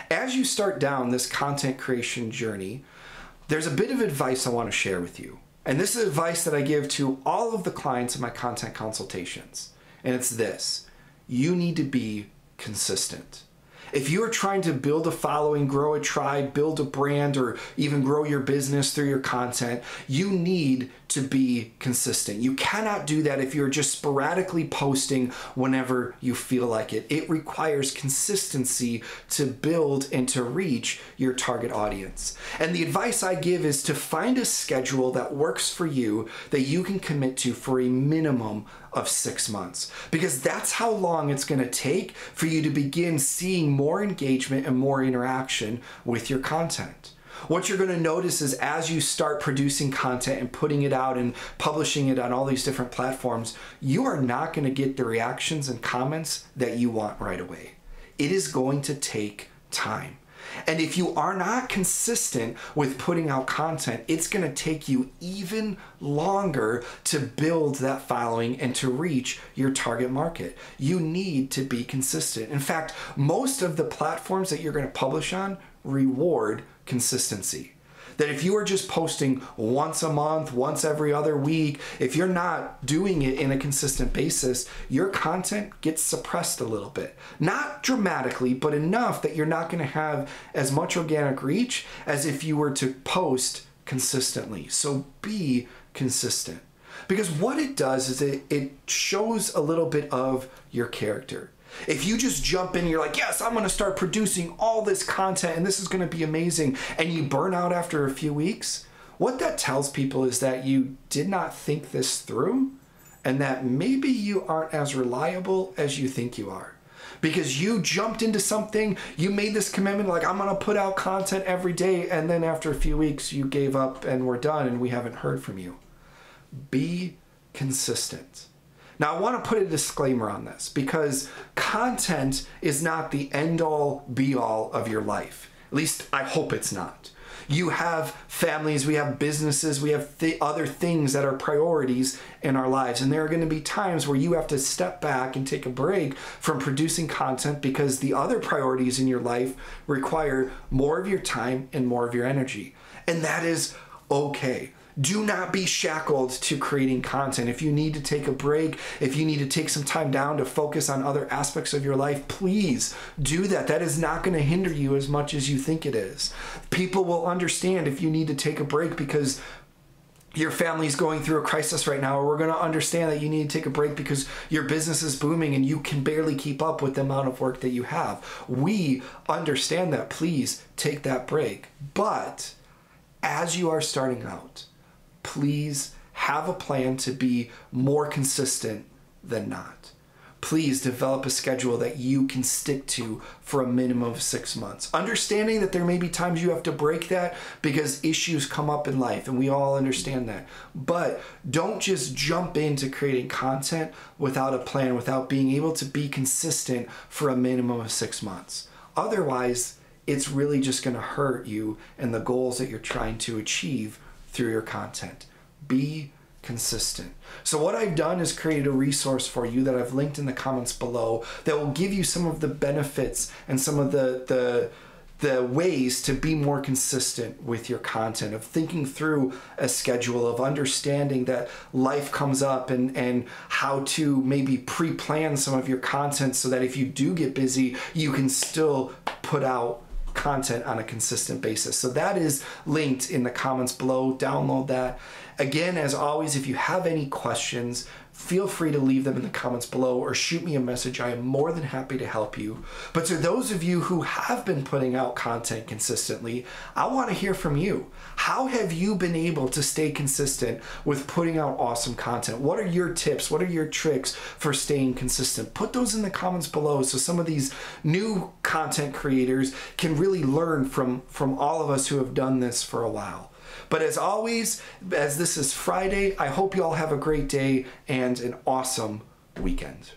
As you start down this content creation journey, there's a bit of advice I want to share with you. And this is advice that I give to all of the clients in my content consultations. And it's this: you need to be consistent. If you are trying to build a following, grow a tribe, build a brand, or even grow your business through your content, you need to be consistent. You cannot do that if you're just sporadically posting whenever you feel like it. It requires consistency to build and to reach your target audience. And the advice I give is to find a schedule that works for you, that you can commit to for a minimum of 6 months, because that's how long it's going to take for you to begin seeing more engagement and more interaction with your content. What you're going to notice is as you start producing content and putting it out and publishing it on all these different platforms, you are not going to get the reactions and comments that you want right away. It is going to take time. And if you are not consistent with putting out content, it's going to take you even longer to build that following and to reach your target market. You need to be consistent. In fact, most of the platforms that you're going to publish on reward consistency. That if you are just posting once a month, once every other week, if you're not doing it in a consistent basis, your content gets suppressed a little bit. Not dramatically, but enough that you're not going to have as much organic reach as if you were to post consistently. So be consistent. Because what it does is it shows a little bit of your character. If you just jump in and you're like, yes, I'm going to start producing all this content and this is going to be amazing, and you burn out after a few weeks, what that tells people is that you did not think this through and that maybe you aren't as reliable as you think you are. Because you jumped into something, you made this commitment like, I'm going to put out content every day, and then after a few weeks you gave up and we're done and we haven't heard from you. Be consistent. Now, I want to put a disclaimer on this because content is not the end-all, be-all of your life. At least, I hope it's not. You have families, we have businesses, we have other things that are priorities in our lives. And there are going to be times where you have to step back and take a break from producing content because the other priorities in your life require more of your time and more of your energy. And that is okay. Do not be shackled to creating content. If you need to take a break, if you need to take some time down to focus on other aspects of your life, please do that. That is not going to hinder you as much as you think it is. People will understand if you need to take a break because your family's going through a crisis right now, or we're going to understand that you need to take a break because your business is booming and you can barely keep up with the amount of work that you have. We understand that. Please take that break. But as you are starting out, please have a plan to be more consistent than not. Please develop a schedule that you can stick to for a minimum of 6 months. Understanding that there may be times you have to break that because issues come up in life, and we all understand that. But don't just jump into creating content without a plan, without being able to be consistent for a minimum of 6 months. Otherwise, it's really just going to hurt you and the goals that you're trying to achieve through your content. Be consistent. So what I've done is created a resource for you that I've linked in the comments below that will give you some of the benefits and some of the ways to be more consistent with your content, of thinking through a schedule, of understanding that life comes up, and how to maybe pre-plan some of your content so that if you do get busy, you can still put out content on a consistent basis. So that is linked in the comments below. Download that. Again, as always, if you have any questions, feel free to leave them in the comments below or shoot me a message. I am more than happy to help you. But to those of you who have been putting out content consistently, I want to hear from you. How have you been able to stay consistent with putting out awesome content? What are your tips? What are your tricks for staying consistent? Put those in the comments below so some of these new content creators can really learn from all of us who have done this for a while. But as always, as this is Friday, I hope you all have a great day and an awesome weekend.